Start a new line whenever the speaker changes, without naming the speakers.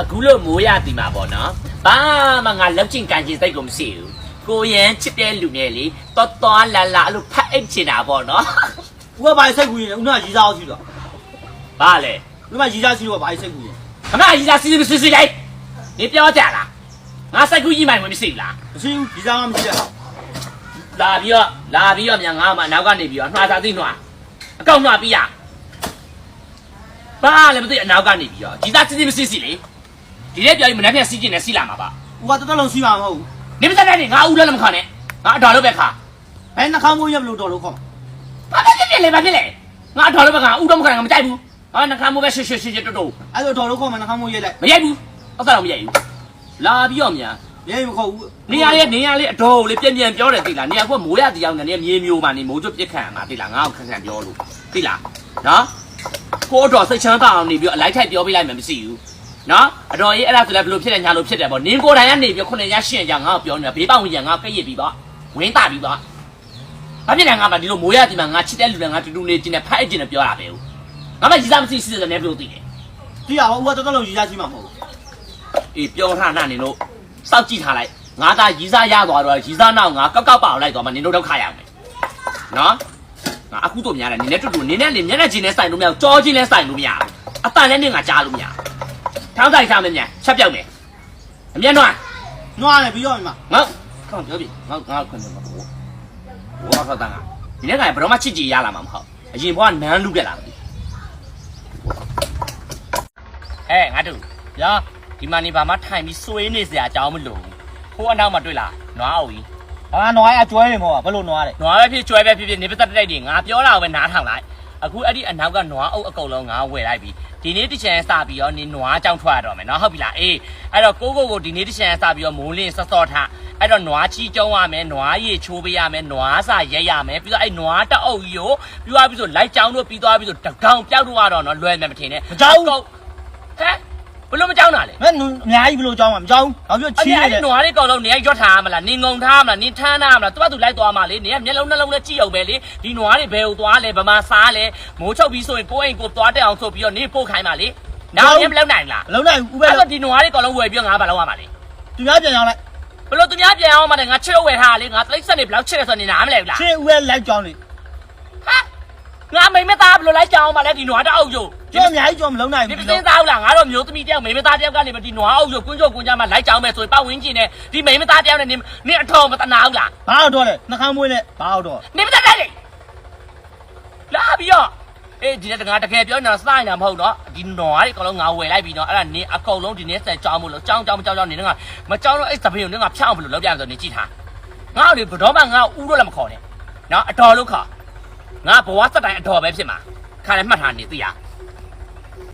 အခုလို့မိုးရသည်မှာပေါ့နော်ဘာမှငါလောက်ချင်ကန်ချင်စိတ်ကိုမရှိဘူးကိုရန်ချစ်တဲ့လူနဲ့လေတော်တော်လာလာအဲ့လိုဖတ်အိတ်ချင်တာပေါ့နော်
ဦးကဘာစိတ်ကူးရင်ဦးကရီးစားအောင်စီတော့
ဘာလဲ
ဦးကရီးစားစီတော့ဘာစိတ်ကူးရင်
ခမကြီးစားစီစီစီလိုက်နေပြောကြလားငါစိတ်ကူးကြီးမှမရှိဘူးလား
မရှိဘူးရီးစားမှမရှိတဲ့
လာပြီးတော့မြန်ငါမှနောက်ကနေပြီးတော့နှွာစာသိနှွာအကောင့်နှွာပြီးရဘာလဲမသိအနောက်ကနေပြီးတော့ကြီးစားစီစီမရှိစီလေဒီနေ့ပြောရင်မနေ့ပြန်စီးကျင်နေစီးလာမှာပါ
ဦးကတသက်လုံးစီးမှာမဟုတ်ဘူး
နေမစတဲ့နေငါဦးလည်းမခံနဲ့ငါအတော်လို့ပဲခါ
ဘယ်နှခေါင်းမိုးရဘလို့တော်လို့ခေါ်
ဘာဖြစ်လဲငါအတော်လို့ပဲခါဦးတော့မခံနဲ့ငါမကြိုက်ဘူးဟာနှခမ်းမိုးပဲရှစ်တိုး
အဲ့လိုတော်လို့ခေါ်မှနှခေါင်းမိုးရိတ်လိုက်
မရိုက်ဘူးအသက်တော့မရိုက်ဘူးလာပြီးတော့မြန်
ရိတ်မခေါ်ဘူး
နေရလေအတော်လေးပြန်ပြောတယ်သိလားနေရကမိုးရတရားနဲ့မြေမျိုးမှနေမိုးကျွတ်ပြစ်ခံရမှာသိလားငါ့ကိုခန့်ပြောလို့သိလားနော်ကိုတော်စိတ်ချမ်းသာအောင်နေပြီးအလိုက်ထိုက်ပြောပေးလိုက်မှမရှိဘူးနော်အတော်ကြီးအဲ့ဒါဆိုလည်းဘလို့ဖြစ်တယ်ညာလို့ဖြစ်တယ်ပေါ့နင်းကိုယ်တိုင်ကနေပြီး9ရက်10ရက်ကြာငါ့ကိုပြောနေတာဘေးပေါင်ဝင်ရငါကဲ့ရပြီးပါဝင်းတာပြီးပါဘာဖြစ်လဲငါမှဒီလိုမိုးရဒီမှာငါချစ်တဲ့လူတွေငါတူတူနေကျင်နေဖိုက်ကျင်နေပြောတာပဲဦးငါမှရီစားမရှိစစ်စစ်နဲ့ဘလို့သိတယ်
တီးရပါဦးကတသက်လုံးရီးစားစီးမှာမဟုတ်ဘူး
အေးပြောထားနာနေလို့စောက်ကြည့်ထားလိုက်ငါသားရီစားရသွားတော့ရီစားနောက်ငါကောက်ပါအောင်လိုက်သွားမှနင်တို့တော့ခါရမယ်နော်ငါအခုတော့များတယ်နင်နဲ့တူတူနင်နဲ့လေမျက်နှာချင်းနဲ့စိုင်လို့မရကြောချင်းနဲ့စိုင်လို့မရအတန်နဲ့နင်ငါကြားလို့မရထောင်းဆိုင်စားမမြန်ချက်ပြောက်မယ်အမျက်နှာ
နွားတယ်ပြီးတော့မြမ
ငါခေါင်းပြောပြီငါခွင့်တယ်ဘောဆောက်တန်းကဒီနေ့ကဘယ်တော့မှချစ်ကြည်ရလာမှာမဟုတ်အရင်ဘွားနန်းလူခဲ့လာပြီငါတို့ညာဒီမှာနေပါမှထိုင်ပြီးစွေးနေစရာအကြောင်းမလိုဘူးခိုးအနောက်မှာတွေ့လားနွားအောင်ကြီး
ဟာနွားရကျွဲနေမောဘလို့နွားတယ်
နွားပဲဖြစ်ကျွဲပဲဖြစ်နေပသက်တိုက်တွေငါပြောတာပဲနားထောင်လိုက်အခုအဲ့ဒီအနောက်ကနွားအုပ်အကုန်လုံးငါဝယ်လိုက်ပြီဒီနေ့တစ်ချမ်းစပြီးတော့နေနွားကြောင်ထွက်ရတော့မယ်နော်ဟုတ်ပြီလားအေးအဲ့တော့ကိုဒီနေ့တစ်ချမ်းစပြီးတော့မိုးလင်းစောထားအဲ့တော့နွားချီကျုံရမယ်နွားရည်ချိုးပေးရမယ်နွားစာရက်ရမယ်ပြီးတော့အဲ့နွားတအုပ်ကြီးကိုပြီးသွားပြီဆိုလိုက်ကြောင်တို့ပြီးသွားပြီဆိုတကောင်ပြောက်တော့ရတော့နော်လွယ်မယ်မထင်နဲ့မကြောက်ဟဲ့ဘလို့မကြောက်တာလေ
မင်းအများကြီးဘလို့ကြောင်းမှာမကြောက်ဘူးနောက်ပြီးချီးရတယ်
နွားလေးကောင်လုံးနေရွတ်ထားမလားနင်ငုံထားမလားနင်ထမ်းထားမလားသူလိုက်သွားမှလေနင်ကမျက်လုံးနှလုံးနဲ့ကြည့်အောင်ပဲလေဒီနွားတွေဘယ်ကိုသွားလဲဗမာစားလဲမိုးချုပ်ပြီးဆိုရင်ကိုယ့်အိမ်ကိုသွားတက်အောင်ဆိုပြီးတော့နင်ပို့ခိုင်းပါလေနောက်နင်မလောက်နိုင်လား
မလုံးနိုင်ဦးပဲ
အဲ့တော့ဒီနွားလေးကောင်လုံးဝယ်ပြီးငါဘာလုပ်ရမှာလဲ
သူများပြန်ရောက်လိုက်
ဘလို့သူများပြန်အောင်မလဲငါချစ်လို့ဝယ်ထားလေငါတိတ်ဆက်နေဘလောက်ချစ်လဲဆိုနေနားမလဲဘူးလား
ချင်းဦးပဲလိုက်ကြောင်းလေ
ဟာငါမိမသားဘလို့လိုက်ကြအောင်မလဲဒီနွားတအုပ်ကျို့
ကျော်အများကြီးကျော်မလုံးနိုင်
ဒီ
ဘူး
ပစင်းသားဟုတ်လားငါတို့မျိုးသမီးတယောက်မိမသားတယောက်ကနေဒီနွားအုပ်ကျို့ကွန်းကျို့ကွန်းကြမှာလိုက်ကြအောင်မယ်ဆိုရင်ပတ်ဝန်းကျင်နဲ့ဒီမိမသားတယောက်နဲ့နင်အထော်မတနာဘူးလား
ဘာတော့လဲနှခမ်းမွေးနဲ့ဘာတော့
နေမတတ်တယ်လာပြီးတော့အေးဒီနေ့တကယ်ပြောနေတာစနိုင်တာမဟုတ်တော့ဒီနွားတွေအကုန်လုံးငါဝယ်လိုက်ပြီးတော့အဲ့ဒါနင်းအကုန်လုံးဒီနေ့ဆက်ကြောင်းမို့လို့ကြောင်းနေတော့မကြောင်းတော့အဲ့သပင်းကိုနင်းကဖြောင်းဘလို့လောက်ပြရဆိုနေကြည့်ထားငါ့ကိုဘတော်မှငါဥတော့လည်းမခေါ်နဲ့နော်အတော်လို့ခေါ်ငါဘဝစက်တိုင်းအတော်ပဲဖြစ်မှာခါလည်းမှတ်ထားနေသိရ